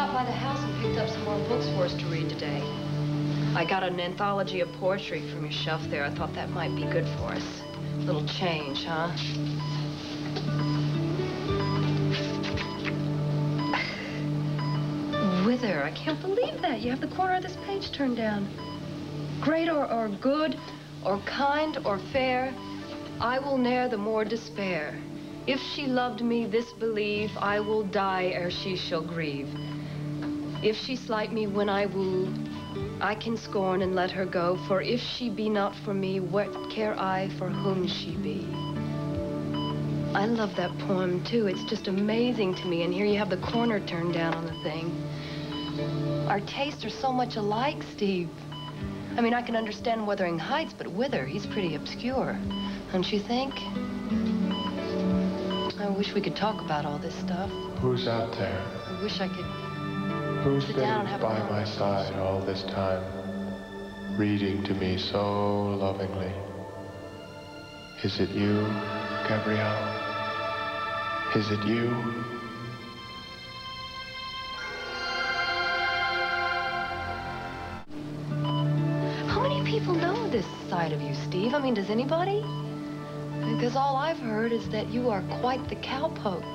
stopped by the house and picked up some more books for us to read today. I got an anthology of poetry from your shelf there. I thought that might be good for us. A little change, huh? Whither? I can't believe that. You have the corner of this page turned down. Great or good or kind or fair, I will ne'er the more despair. If she loved me, this believe, I will die ere she shall grieve. If she slight me when I woo, I can scorn and let her go. For if she be not for me, what care I for whom she be? I love that poem, too. It's just amazing to me. And here you have the corner turned down on the thing. Our tastes are so much alike, Steve. I mean, I can understand Wuthering Heights, but Whither, he's pretty obscure. Don't you think? I wish we could talk about all this stuff. Who's out there? I wish I could. Who's been by my side all this time, reading to me so lovingly? Is it you, Gabrielle? Is it you? How many people know this side of you, Steve? I mean, does anybody? Because all I've heard is that you are quite the cowpoke.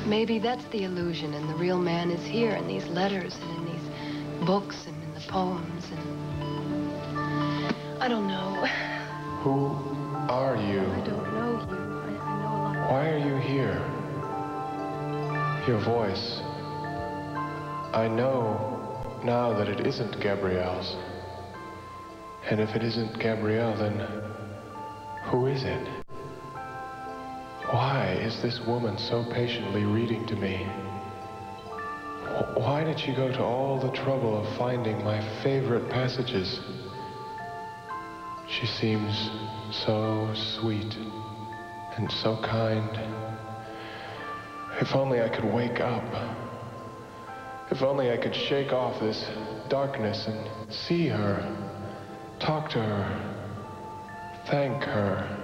Maybe that's the illusion, and the real man is here in these letters and in these books and in the poems and... I don't know. Who are you? I don't know you. I know a lot of... Why are you here? Your voice. I know now that it isn't Gabrielle's. And if it isn't Gabrielle, then who is it? Why is this woman so patiently reading to me? Why did she go to all the trouble of finding my favorite passages? She seems so sweet and so kind. If only I could wake up. If only I could shake off this darkness and see her, talk to her, thank her.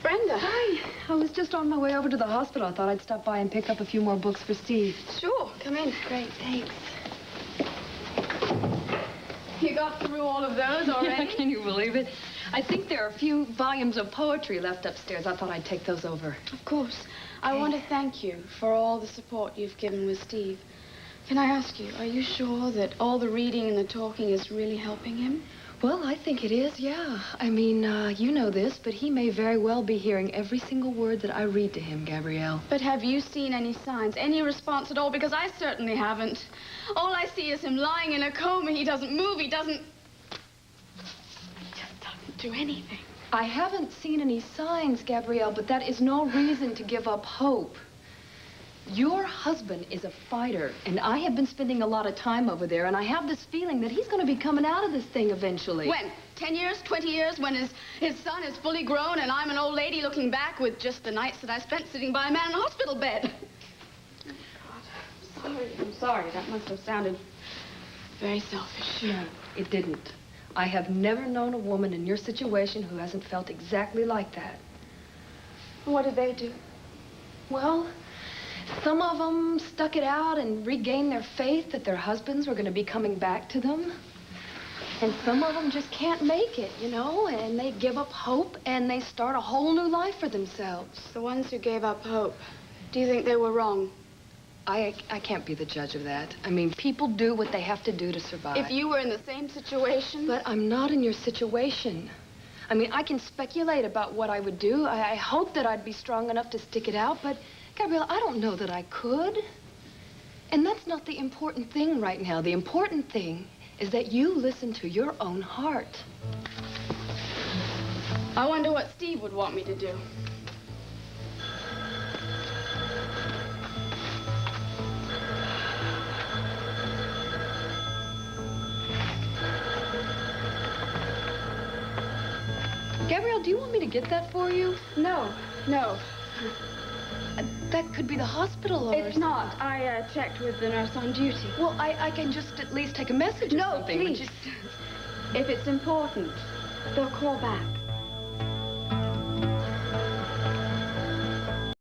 Brenda. Hi. I was just on my way over to the hospital. I thought I'd stop by and pick up a few more books for Steve. Sure, come in. Great, thanks. You got through all of those already? Yeah, can you believe it? I think there are a few volumes of poetry left upstairs. I thought I'd take those over. Of course. I want to thank you for all the support you've given with Steve. Can I ask you, are you sure that all the reading and the talking is really helping him? Well, I think it is, yeah. I mean, you know this, but he may very well be hearing every single word that I read to him, Gabrielle. But have you seen any signs, any response at all? Because I certainly haven't. All I see is him lying in a coma. He doesn't move. He just doesn't do anything. I haven't seen any signs, Gabrielle, but that is no reason to give up hope. Your husband is a fighter, and I have been spending a lot of time over there, and I have this feeling that he's going to be coming out of this thing eventually. When? 10 years, 20 years, when his son is fully grown and I'm an old lady looking back with just the nights that I spent sitting by a man in a hospital bed. Oh, God, I'm sorry. That must have sounded very selfish. No, it didn't. I have never known a woman in your situation who hasn't felt exactly like that. What did they do? Well, some of them stuck it out and regained their faith that their husbands were going to be coming back to them. And some of them just can't make it, you know, and they give up hope and they start a whole new life for themselves. The ones who gave up hope, do you think they were wrong? I can't be the judge of that. I mean, people do what they have to do to survive. If you were in the same situation... But I'm not in your situation. I mean, I can speculate about what I would do. I hope that I'd be strong enough to stick it out, but, Gabrielle, I don't know that I could. And that's not the important thing right now. The important thing is that you listen to your own heart. I wonder what Steve would want me to do. Gabrielle, do you want me to get that for you? No. That could be the hospital or It's not. I checked with the nurse on duty. Well, I can just at least take a message or No, something. please. If it's important, they'll call back.